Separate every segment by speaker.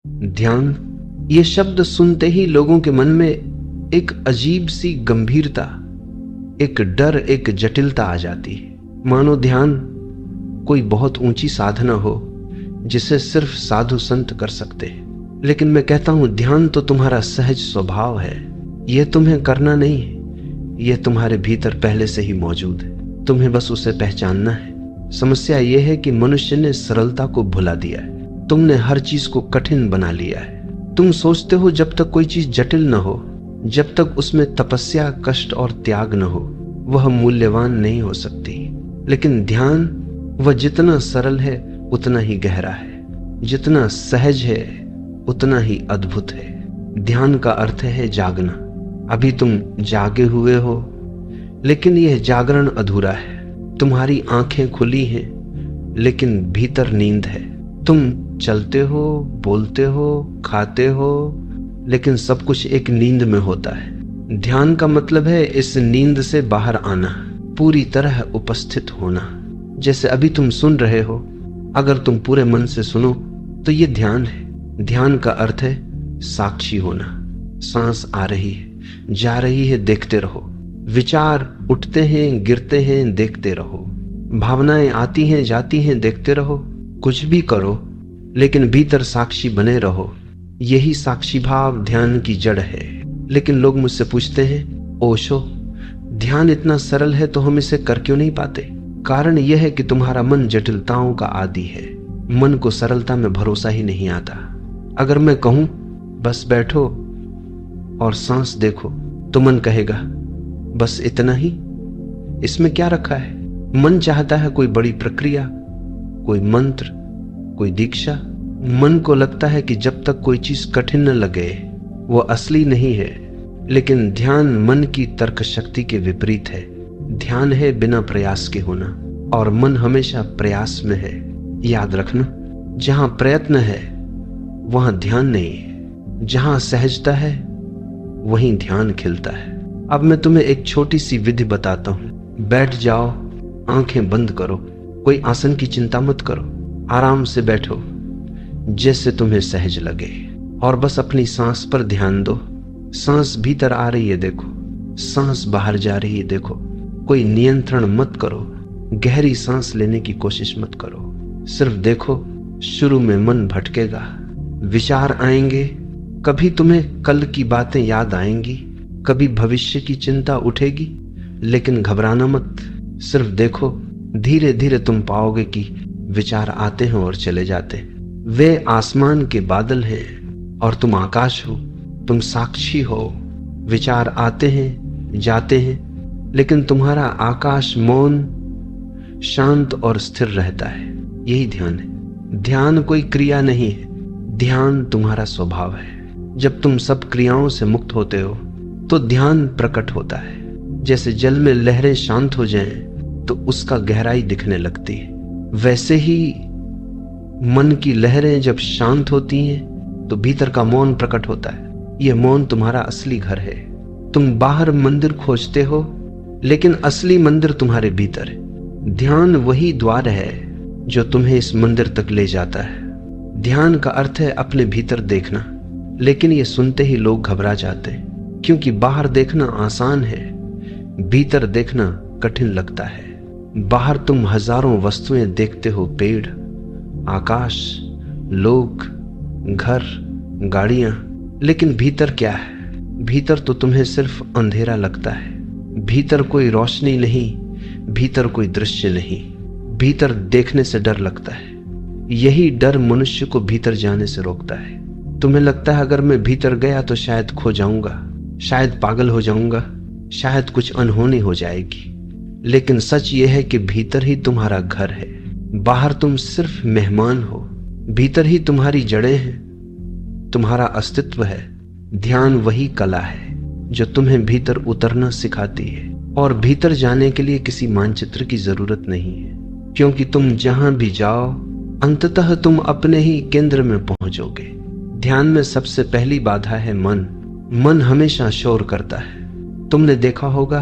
Speaker 1: ध्यान, ये शब्द सुनते ही लोगों के मन में एक अजीब सी गंभीरता, एक डर, एक जटिलता आ जाती है, मानो ध्यान कोई बहुत ऊंची साधना हो जिसे सिर्फ साधु संत कर सकते हैं। लेकिन मैं कहता हूं, ध्यान तो तुम्हारा सहज स्वभाव है। यह तुम्हें करना नहीं है, यह तुम्हारे भीतर पहले से ही मौजूद है, तुम्हें बस उसे पहचानना है। समस्या यह है कि मनुष्य ने सरलता को भुला दिया है। तुमने हर चीज को कठिन बना लिया है। तुम सोचते हो जब तक कोई चीज जटिल न हो, जब तक उसमें तपस्या, कष्ट और त्याग न हो, वह मूल्यवान नहीं हो सकती। लेकिन ध्यान, वह जितना सरल है उतना ही गहरा है, जितना सहज है उतना ही अद्भुत है। ध्यान का अर्थ है जागना। अभी तुम जागे हुए हो, लेकिन यह जागरण अधूरा है। तुम्हारी आंखें खुली हैं, लेकिन भीतर नींद है। तुम चलते हो, बोलते हो, खाते हो, लेकिन सब कुछ एक नींद में होता है। ध्यान का मतलब है इस नींद से बाहर आना, पूरी तरह उपस्थित होना। जैसे अभी तुम सुन रहे हो, अगर तुम पूरे मन से सुनो तो ये ध्यान है। ध्यान का अर्थ है साक्षी होना। सांस आ रही है, जा रही है, देखते रहो। विचार उठते हैं, गिरते हैं, देखते रहो। भावनाएं आती हैं, जाती हैं, देखते रहो। कुछ भी करो, लेकिन भीतर साक्षी बने रहो। यही साक्षी भाव ध्यान की जड़ है। लेकिन लोग मुझसे पूछते हैं, ओशो, ध्यान इतना सरल है तो हम इसे कर क्यों नहीं पाते? कारण यह है कि तुम्हारा मन जटिलताओं का आदी है। मन को सरलता में भरोसा ही नहीं आता। अगर मैं कहूं बस बैठो और सांस देखो, तो मन कहेगा बस इतना ही, इसमें क्या रखा है? मन चाहता है कोई बड़ी प्रक्रिया, कोई मंत्र, कोई दीक्षा। मन को लगता है कि जब तक कोई चीज कठिन न लगे वो असली नहीं है। लेकिन ध्यान मन की तर्क शक्ति के विपरीत है। ध्यान है बिना प्रयास के होना, और मन हमेशा प्रयास में है। याद रखना, जहां प्रयत्न है वहां ध्यान नहीं है। जहां सहजता है वहीं ध्यान खिलता है। अब मैं तुम्हें एक छोटी सी विधि बताता हूं। बैठ जाओ, आंखें बंद करो, कोई आसन की चिंता मत करो, आराम से बैठो जैसे तुम्हें सहज लगे, और बस अपनी सांस पर ध्यान दो। सांस भीतर आ रही है देखो, सांस बाहर जा रही है देखो। कोई नियंत्रण मत करो, गहरी सांस लेने की कोशिश मत करो, सिर्फ देखो। शुरू में मन भटकेगा, विचार आएंगे, कभी तुम्हें कल की बातें याद आएंगी, कभी भविष्य की चिंता उठेगी। लेकिन घबराना मत, सिर्फ देखो। धीरे धीरे तुम पाओगे कि विचार आते हैं और चले जाते हैं। वे आसमान के बादल हैं और तुम आकाश हो। तुम साक्षी हो। विचार आते हैं, जाते हैं, लेकिन तुम्हारा आकाश मौन, शांत और स्थिर रहता है। यही ध्यान है। ध्यान कोई क्रिया नहीं है, ध्यान तुम्हारा स्वभाव है। जब तुम सब क्रियाओं से मुक्त होते हो तो ध्यान प्रकट होता है। जैसे जल में लहरें शांत हो जाएं तो उसका गहराई दिखने लगती है, वैसे ही मन की लहरें जब शांत होती हैं तो भीतर का मौन प्रकट होता है। यह मौन तुम्हारा असली घर है। तुम बाहर मंदिर खोजते हो, लेकिन असली मंदिर तुम्हारे भीतर है। ध्यान वही द्वार है जो तुम्हें इस मंदिर तक ले जाता है। ध्यान का अर्थ है अपने भीतर देखना, लेकिन ये सुनते ही लोग घबरा जाते हैं, क्योंकि बाहर देखना आसान है, भीतर देखना कठिन लगता है। बाहर तुम हजारों वस्तुएं देखते हो, पेड़, आकाश, लोग, घर, गाड़ियां, लेकिन भीतर क्या है? भीतर तो तुम्हें सिर्फ अंधेरा लगता है। भीतर कोई रोशनी नहीं, भीतर कोई दृश्य नहीं, भीतर देखने से डर लगता है। यही डर मनुष्य को भीतर जाने से रोकता है। तुम्हें लगता है अगर मैं भीतर गया तो शायद खो जाऊंगा, शायद पागल हो जाऊंगा, शायद कुछ अनहोनी हो जाएगी। लेकिन सच यह है कि भीतर ही तुम्हारा घर है। बाहर तुम सिर्फ मेहमान हो, भीतर ही तुम्हारी जड़ें हैं, तुम्हारा अस्तित्व है। ध्यान वही कला है जो तुम्हें भीतर उतरना सिखाती है, और भीतर जाने के लिए किसी मानचित्र की जरूरत नहीं है, क्योंकि तुम जहां भी जाओ अंततः तुम अपने ही केंद्र में पहुंचोगे। ध्यान में सबसे पहली बाधा है मन। मन हमेशा शोर करता है। तुमने देखा होगा,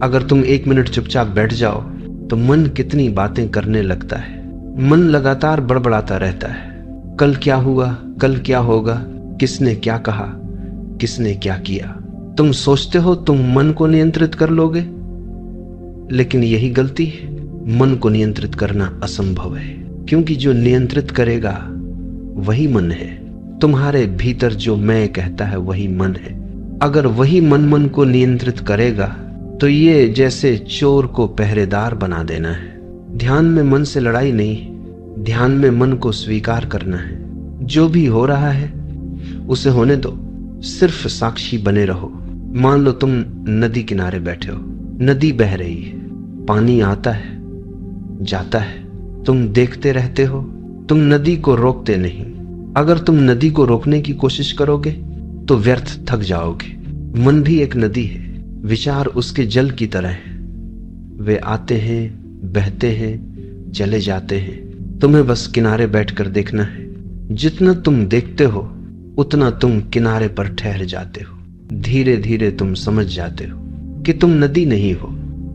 Speaker 1: अगर तुम 1 मिनट चुपचाप बैठ जाओ तो मन कितनी बातें करने लगता है। मन लगातार बड़बड़ाता रहता है। कल क्या हुआ, कल क्या होगा, किसने क्या कहा, किसने क्या किया। तुम सोचते हो तुम मन को नियंत्रित कर लोगे, लेकिन यही गलती है। मन को नियंत्रित करना असंभव है, क्योंकि जो नियंत्रित करेगा वही मन है। तुम्हारे भीतर जो मैं कहता है वही मन है। अगर वही मन को नियंत्रित करेगा तो ये जैसे चोर को पहरेदार बना देना है। ध्यान में मन से लड़ाई नहीं, ध्यान में मन को स्वीकार करना है। जो भी हो रहा है उसे होने दो, सिर्फ साक्षी बने रहो। मान लो तुम नदी किनारे बैठे हो, नदी बह रही है, पानी आता है जाता है, तुम देखते रहते हो, तुम नदी को रोकते नहीं। अगर तुम नदी को रोकने की कोशिश करोगे तो व्यर्थ थक जाओगे। मन भी एक नदी है, विचार उसके जल की तरह है। वे आते हैं, बहते हैं, चले जाते हैं। तुम्हें बस किनारे बैठकर देखना है। जितना तुम देखते हो उतना तुम किनारे पर ठहर जाते हो। धीरे धीरे तुम समझ जाते हो कि तुम नदी नहीं हो,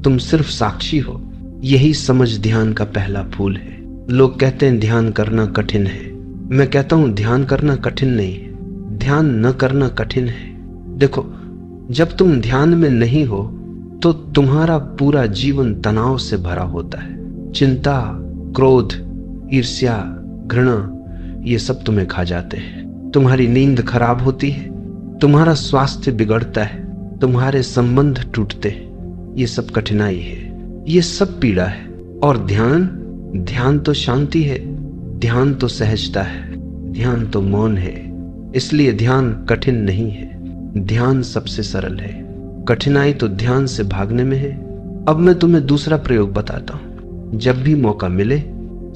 Speaker 1: तुम सिर्फ साक्षी हो। यही समझ ध्यान का पहला फूल है। लोग कहते हैं ध्यान करना कठिन है। मैं कहता हूं ध्यान करना कठिन नहीं है, ध्यान न करना कठिन है। देखो, जब तुम ध्यान में नहीं हो तो तुम्हारा पूरा जीवन तनाव से भरा होता है। चिंता, क्रोध, ईर्ष्या, घृणा, ये सब तुम्हें खा जाते हैं। तुम्हारी नींद खराब होती है, तुम्हारा स्वास्थ्य बिगड़ता है, तुम्हारे संबंध टूटते हैं। ये सब कठिनाई है, ये सब पीड़ा है। और ध्यान तो शांति है, ध्यान तो सहजता है, ध्यान तो मौन है। इसलिए ध्यान कठिन नहीं है, ध्यान सबसे सरल है। कठिनाई तो ध्यान से भागने में है। अब मैं तुम्हें दूसरा प्रयोग बताता हूं। जब भी मौका मिले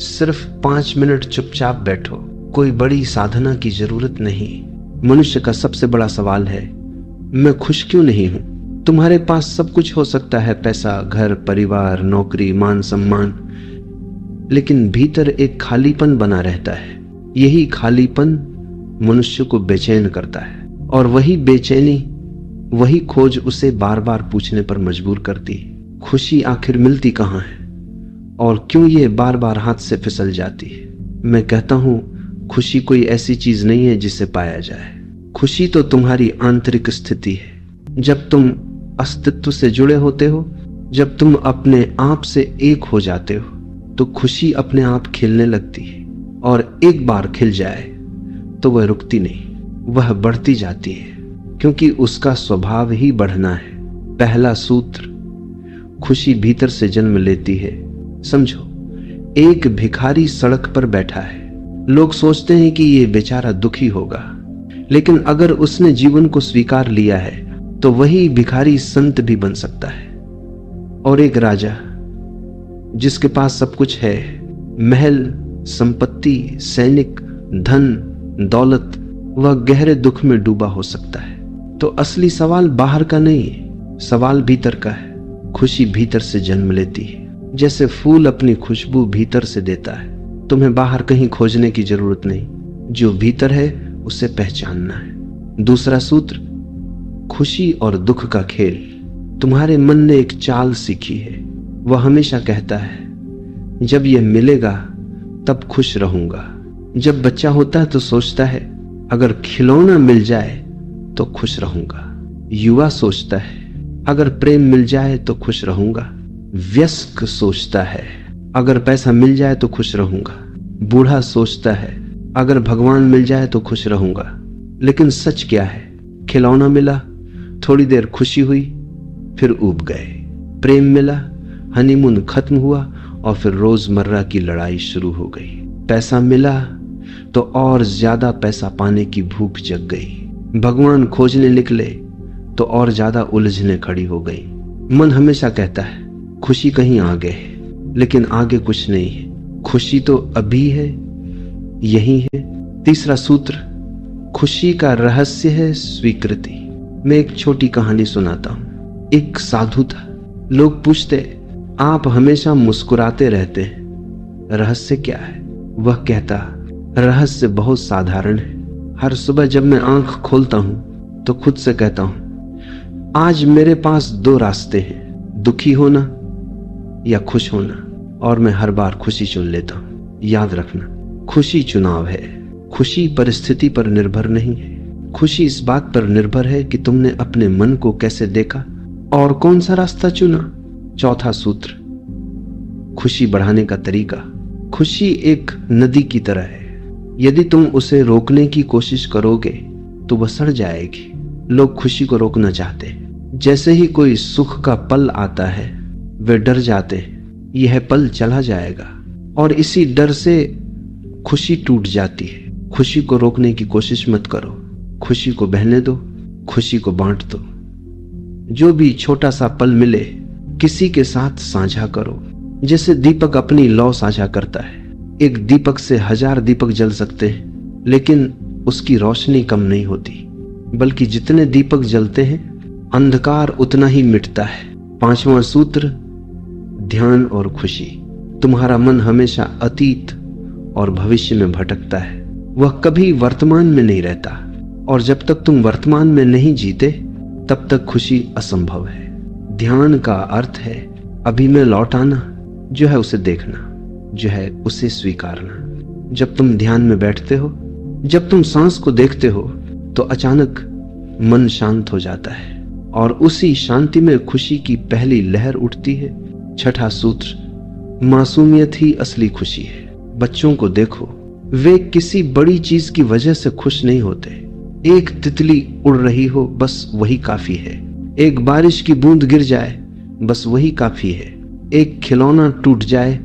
Speaker 1: सिर्फ 5 मिनट चुपचाप बैठो। कोई बड़ी साधना की जरूरत नहीं। मनुष्य का सबसे बड़ा सवाल है, मैं खुश क्यों नहीं हूं? तुम्हारे पास सब कुछ हो सकता है, पैसा, घर, परिवार, नौकरी, मान सम्मान, लेकिन भीतर एक खालीपन बना रहता है। यही खालीपन मनुष्य को बेचैन करता है, और वही बेचैनी, वही खोज उसे बार बार पूछने पर मजबूर करती है, खुशी आखिर मिलती कहाँ है और क्यों ये बार बार हाथ से फिसल जाती है। मैं कहता हूं, खुशी कोई ऐसी चीज नहीं है जिसे पाया जाए। खुशी तो तुम्हारी आंतरिक स्थिति है। जब तुम अस्तित्व से जुड़े होते हो, जब तुम अपने आप से एक हो जाते हो, तो खुशी अपने आप खिलने लगती है। और एक बार खिल जाए तो वह रुकती नहीं, वह बढ़ती जाती है, क्योंकि उसका स्वभाव ही बढ़ना है। पहला सूत्र, खुशी भीतर से जन्म लेती है। समझो, एक भिखारी सड़क पर बैठा है। लोग सोचते हैं कि ये बेचारा दुखी होगा, लेकिन अगर उसने जीवन को स्वीकार लिया है तो वही भिखारी संत भी बन सकता है। और एक राजा जिसके पास सब कुछ है, महल, संपत्ति, सैनिक, धन, दौलत, वह गहरे दुख में डूबा हो सकता है। तो असली सवाल बाहर का नहीं है, सवाल भीतर का है। खुशी भीतर से जन्म लेती है, जैसे फूल अपनी खुशबू भीतर से देता है। तुम्हें बाहर कहीं खोजने की जरूरत नहीं, जो भीतर है उसे पहचानना है। दूसरा सूत्र, खुशी और दुख का खेल। तुम्हारे मन ने एक चाल सीखी है। वह हमेशा कहता है, जब यह मिलेगा तब खुश रहूंगा। जब बच्चा होता है तो सोचता है, अगर खिलौना मिल जाए तो खुश रहूंगा। युवा सोचता है, अगर प्रेम मिल जाए तो खुश रहूंगा। वयस्क सोचता है, अगर पैसा मिल जाए तो खुश रहूंगा। बूढ़ा सोचता है, अगर भगवान मिल जाए तो खुश रहूंगा। लेकिन सच क्या है? खिलौना मिला, थोड़ी देर खुशी हुई, फिर ऊब गए। प्रेम मिला, हनीमून खत्म हुआ, और फिर रोजमर्रा की लड़ाई शुरू हो गई। पैसा मिला तो और ज्यादा पैसा पाने की भूख जग गई। भगवान खोजने निकले तो और ज्यादा उलझने खड़ी हो गई। मन हमेशा कहता है, खुशी कहीं आगे है, लेकिन आगे कुछ नहीं है। खुशी तो अभी है, यही है। तीसरा सूत्र, खुशी का रहस्य है स्वीकृति। मैं एक छोटी कहानी सुनाता हूं। एक साधु था। लोग पूछते, आप हमेशा मुस्कुराते रहते हैं, रहस्य क्या है? वह कहता, रहस्य बहुत साधारण है। हर सुबह जब मैं आंख खोलता हूं तो खुद से कहता हूं, आज मेरे पास 2 रास्ते हैं, दुखी होना या खुश होना, और मैं हर बार खुशी चुन लेता हूं। याद रखना, खुशी चुनाव है, खुशी परिस्थिति पर निर्भर नहीं है, खुशी इस बात पर निर्भर है कि तुमने अपने मन को कैसे देखा और कौन सा रास्ता चुना। चौथा सूत्र, खुशी बढ़ाने का तरीका। खुशी एक नदी की तरह है, यदि तुम उसे रोकने की कोशिश करोगे तो वह सड़ जाएगी। लोग खुशी को रोकना चाहते हैं। जैसे ही कोई सुख का पल आता है वे डर जाते हैं, यह पल चला जाएगा, और इसी डर से खुशी टूट जाती है। खुशी को रोकने की कोशिश मत करो, खुशी को बहने दो, खुशी को बांट दो। जो भी छोटा सा पल मिले किसी के साथ साझा करो, जैसे दीपक अपनी लौ साझा करता है। एक दीपक से 1000 दीपक जल सकते हैं, लेकिन उसकी रोशनी कम नहीं होती, बल्कि जितने दीपक जलते हैं अंधकार उतना ही मिटता है। 5वां सूत्र, ध्यान और खुशी। तुम्हारा मन हमेशा अतीत और भविष्य में भटकता है, वह कभी वर्तमान में नहीं रहता, और जब तक तुम वर्तमान में नहीं जीते तब तक खुशी असंभव है। ध्यान का अर्थ है अभी में लौट आना, जो है उसे देखना, जो है उसे स्वीकारना। जब तुम ध्यान में बैठते हो, जब तुम सांस को देखते हो, तो अचानक मन शांत हो जाता है और उसी शांति में खुशी की पहली लहर उठती है। 6ठा सूत्र, मासूमियत ही असली खुशी है। बच्चों को देखो, वे किसी बड़ी चीज की वजह से खुश नहीं होते। एक तितली उड़ रही हो, बस वही काफी है। एक बारिश की बूंद गिर जाए, बस वही काफी है। एक खिलौना टूट जाए,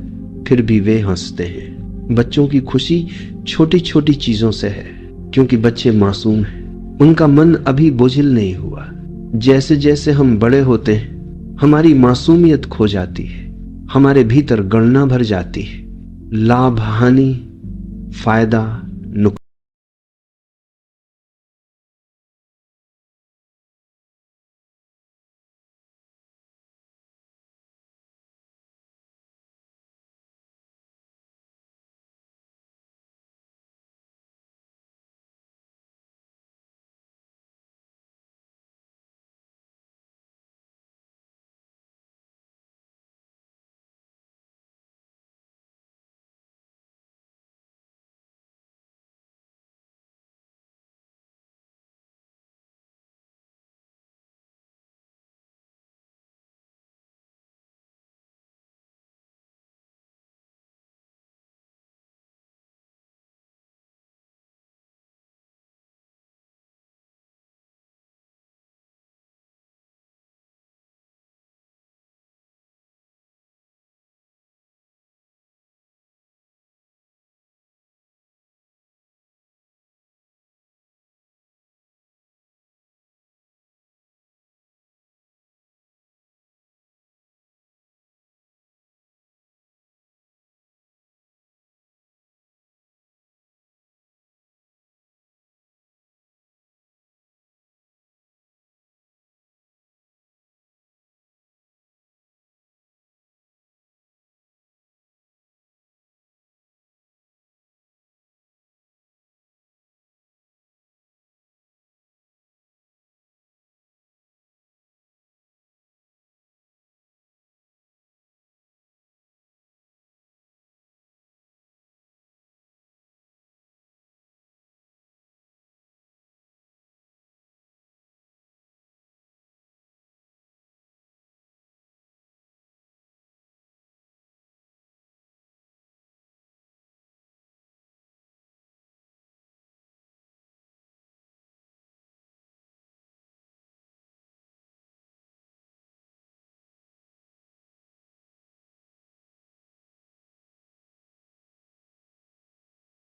Speaker 1: फिर भी वे हंसते हैं। बच्चों की खुशी छोटी छोटी चीजों से है, क्योंकि बच्चे मासूम हैं, उनका मन अभी बोझिल नहीं हुआ। जैसे जैसे हम बड़े होते हैं, हमारी मासूमियत खो जाती है, हमारे भीतर गणना भर जाती है। लाभ हानि, फायदा